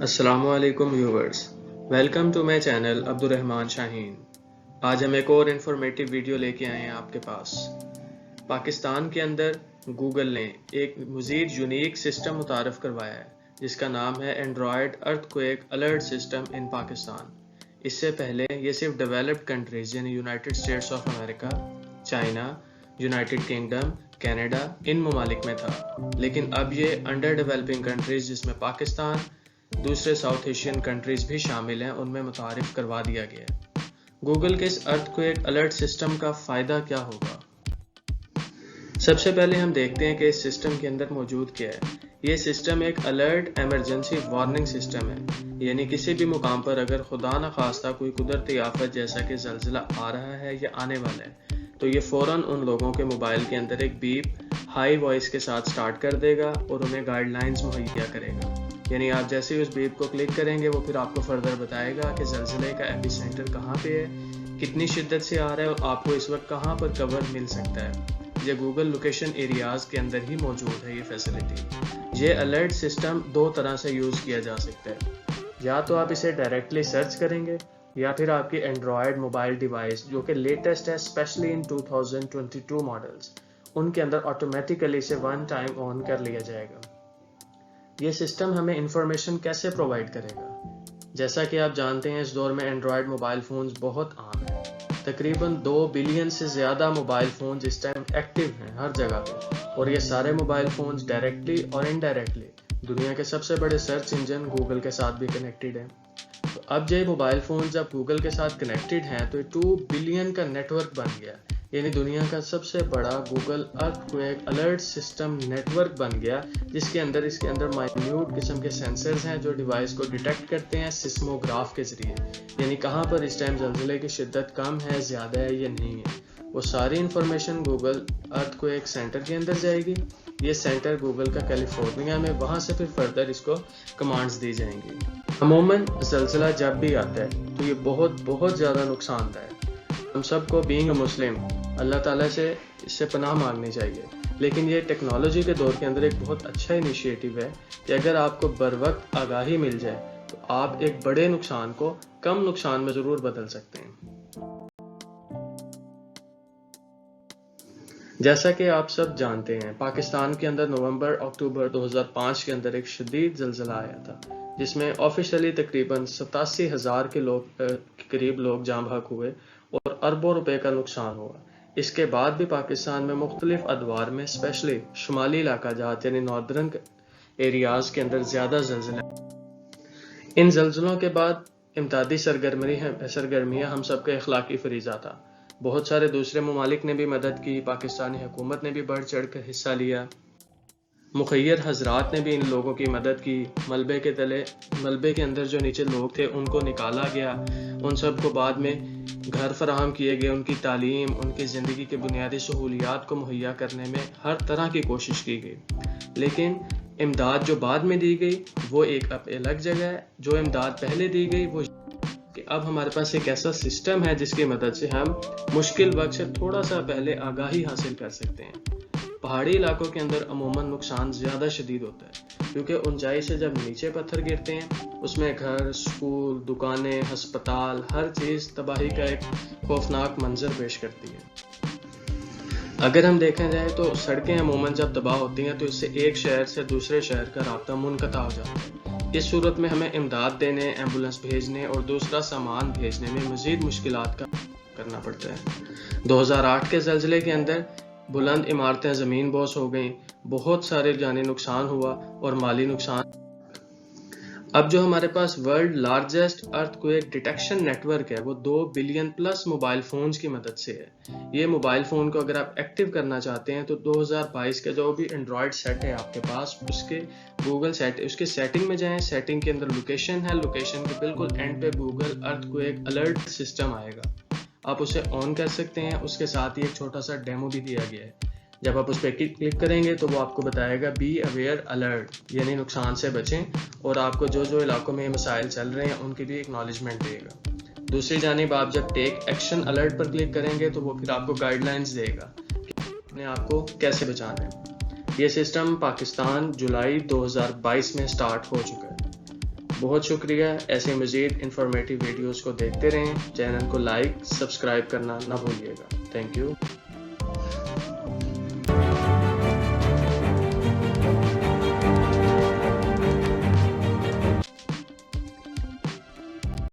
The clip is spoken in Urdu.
السلام علیکم viewers, welcome to my channel Abdul Rahman Shaheen. آج ہم ایک اور انفارمیٹیو ویڈیو لے کے آئے ہیں آپ کے پاس۔ پاکستان کے اندر گوگل نے ایک مزید یونیک سسٹم متعارف کروایا ہے جس کا نام ہے Android earthquake alert system in Pakistan. اس سے پہلے یہ صرف ڈیولپڈ کنٹریز یعنی United States of America, China, United Kingdom, Canada ان ممالک میں تھا، لیکن اب یہ انڈر ڈیولپنگ کنٹریز جس میں پاکستان، دوسرے ساؤتھ ایشین کنٹریز بھی شامل ہیں ان میں متعارف کروا دیا گیا ہے۔ گوگل کے اس ارتھ کویک الرٹ سسٹم کا فائدہ کیا ہوگا؟ سب سے پہلے ہم دیکھتے ہیں کہ اس سسٹم کے اندر موجود کیا ہے۔ یہ سسٹم ایک الرٹ ایمرجنسی وارننگ سسٹم ہے، یعنی کسی بھی مقام پر اگر خدا نخواستہ کوئی قدرتی آفت جیسا کہ زلزلہ آ رہا ہے یا آنے والا ہے تو یہ فوراً ان لوگوں کے موبائل کے اندر ایک بیپ ہائی وائس کے ساتھ سٹارٹ کر دے گا اور انہیں گائیڈ لائنز مہیا کرے گا۔ یعنی آپ جیسے ہی اس بیپ کو کلک کریں گے وہ پھر آپ کو فردر بتائے گا کہ زلزلے کا ایپی سینٹر کہاں پہ ہے، کتنی شدت سے آ رہا ہے اور آپ کو اس وقت کہاں پر کور مل سکتا ہے۔ یہ گوگل لوکیشن ایریاز کے اندر ہی موجود ہے یہ فیسلٹی۔ یہ الرٹ سسٹم دو طرح سے یوز کیا جا سکتا ہے، یا تو آپ اسے ڈائریکٹلی سرچ کریں گے یا پھر آپ کی اینڈرائڈ موبائل ڈیوائس جو کہ لیٹسٹ ہے اسپیشلی ان 2022 ماڈلز، ان کے اندر آٹومیٹیکلی اسے ون ٹائم آن کر لیا جائے گا۔ یہ سسٹم ہمیں انفارمیشن کیسے پرووائڈ کرے گا؟ جیسا کہ آپ جانتے ہیں اس دور میں اینڈرائڈ موبائل فونز بہت عام ہیں، تقریباً 2 بلین سے زیادہ موبائل فونز اس ٹائم ایکٹیو ہیں ہر جگہ پہ، اور یہ سارے موبائل فونز ڈائریکٹلی اور انڈائریکٹلی دنیا کے سب سے بڑے سرچ انجن گوگل کے ساتھ بھی کنیکٹڈ ہیں۔ تو اب یہ موبائل فونز جب گوگل کے ساتھ کنیکٹڈ ہیں تو یہ 2 بلین کا نیٹ ورک بن گیا، یعنی دنیا کا سب سے بڑا Google earthquake alert system network بن گیا، جس کے اندر مائنیوٹ قسم کے سینسرز ہیں جو ڈیوائس کو ڈیٹیکٹ کرتے ہیں سسموگراف کے ذریعے، یعنی کہاں پر اس ٹائم زلزلے کی شدت کم ہے، زیادہ ہے یا نہیں ہے۔ وہ ساری information Google Earth quick centre کے اندر جائے گی۔ یہ سینٹر گوگل کا کیلیفورنیا میں، وہاں سے پھر فردر اس کو کمانڈز دی جائیں گی۔ عموماً زلزلہ جب بھی آتا ہے تو یہ بہت زیادہ نقصان دہ ہے۔ ہم سب کو بینگ اے مسلم اللہ تعالیٰ سے اس سے پناہ مانگنی چاہیے، لیکن یہ ٹیکنالوجی کے دور کے اندر ایک بہت اچھا انیشیٹو ہے کہ اگر آپ کو بر وقت آگاہی مل جائے تو آپ ایک بڑے نقصان کو کم نقصان میں ضرور بدل سکتے ہیں۔ جیسا کہ آپ سب جانتے ہیں پاکستان کے اندر نومبر-اکتوبر 2005 کے اندر ایک شدید زلزلہ آیا تھا جس میں آفیشلی تقریباً 87,000 کے قریب لوگ جاں بحق ہوئے اور اربوں روپے کا نقصان ہوا۔ اس کے بعد بھی پاکستان میں مختلف ادوار میں اسپیشلی شمالی علاقہ جات یعنی ناردرن ایریاز کے اندر زیادہ زلزلے۔ ان زلزلوں کے بعد امدادی سرگرمیاں ہم سب کا اخلاقی فریضہ تھا۔ بہت سارے دوسرے ممالک نے بھی مدد کی، پاکستانی حکومت نے بھی بڑھ چڑھ کر حصہ لیا، مخیر حضرات نے بھی ان لوگوں کی مدد کی۔ ملبے کے اندر جو نیچے لوگ تھے ان کو نکالا گیا، ان سب کو بعد میں گھر فراہم کیے گئے، ان کی تعلیم، ان کی زندگی کے بنیادی سہولیات کو مہیا کرنے میں ہر طرح کی کوشش کی گئی۔ لیکن امداد جو بعد میں دی گئی وہ ایک الگ جگہ ہے۔ جو امداد پہلے دی گئی وہ کہ اب ہمارے پاس ایک ایسا سسٹم ہے جس کی مدد سے ہم مشکل وقت سے تھوڑا سا پہلے آگاہی حاصل کر سکتے ہیں۔ پہاڑی علاقوں کے اندر عموماً نقصان زیادہ شدید ہوتا ہے کیونکہ اونچائی سے جب نیچے پتھر گرتے ہیں اس میں گھر، سکول، دکانیں، ہسپتال، ہر چیز تباہی کا ایک خوفناک منظر پیش کرتی ہے۔ اگر ہم دیکھا جائے تو سڑکیں عموماً جب تباہ ہوتی ہیں تو اس سے ایک شہر سے دوسرے شہر کا رابطہ منقطع ہو جاتا ہے۔ اس صورت میں ہمیں امداد دینے، ایمبولنس بھیجنے اور دوسرا سامان بھیجنے میں مزید مشکلات کا کرنا پڑتا ہے۔ 2008 کے زلزلے کے اندر بلند عمارتیں زمین بوس ہو گئیں، بہت سارے جانی نقصان ہوا اور مالی نقصان۔ اب جو ہمارے پاس ورلڈ لارجسٹ ارتھ کویک ڈیٹیکشن نیٹ ورک ہے وہ 2 بلین پلس موبائل فونز کی مدد سے ہے۔ یہ موبائل فون کو اگر آپ ایکٹیو کرنا چاہتے ہیں تو 2022 کا جو بھی اینڈرائڈ سیٹ ہے آپ کے پاس اس کے گوگل سیٹ، اس کے سیٹنگ میں جائیں، سیٹنگ کے اندر لوکیشن ہے، لوکیشن کے بالکل اینڈ پہ Google earthquake alert system آئے گا، آپ اسے آن کر سکتے ہیں۔ اس کے ساتھ ہی ایک چھوٹا سا ڈیمو بھی دیا گیا ہے، جب آپ اس پہ کلک کریں گے تو وہ آپ کو بتائے گا بی اویئر الرٹ، یعنی نقصان سے بچیں، اور آپ کو جو علاقوں میں یہ مسائل چل رہے ہیں ان کی بھی اکنالجمنٹ دے گا۔ دوسری جانب آپ جب ٹیک ایکشن الرٹ پر کلک کریں گے تو وہ پھر آپ کو گائیڈ لائنز دے گا کہ اپنے آپ کو کیسے بچانا ہے۔ یہ سسٹم پاکستان جولائی 2022 میں سٹارٹ ہو چکا ہے۔ بہت شکریہ. ایسے مزید انفارمیٹیو ویڈیوز کو دیکھتے رہیں. چینل کو لائک سبسکرائب کرنا نہ بھولیے گا. Thank you.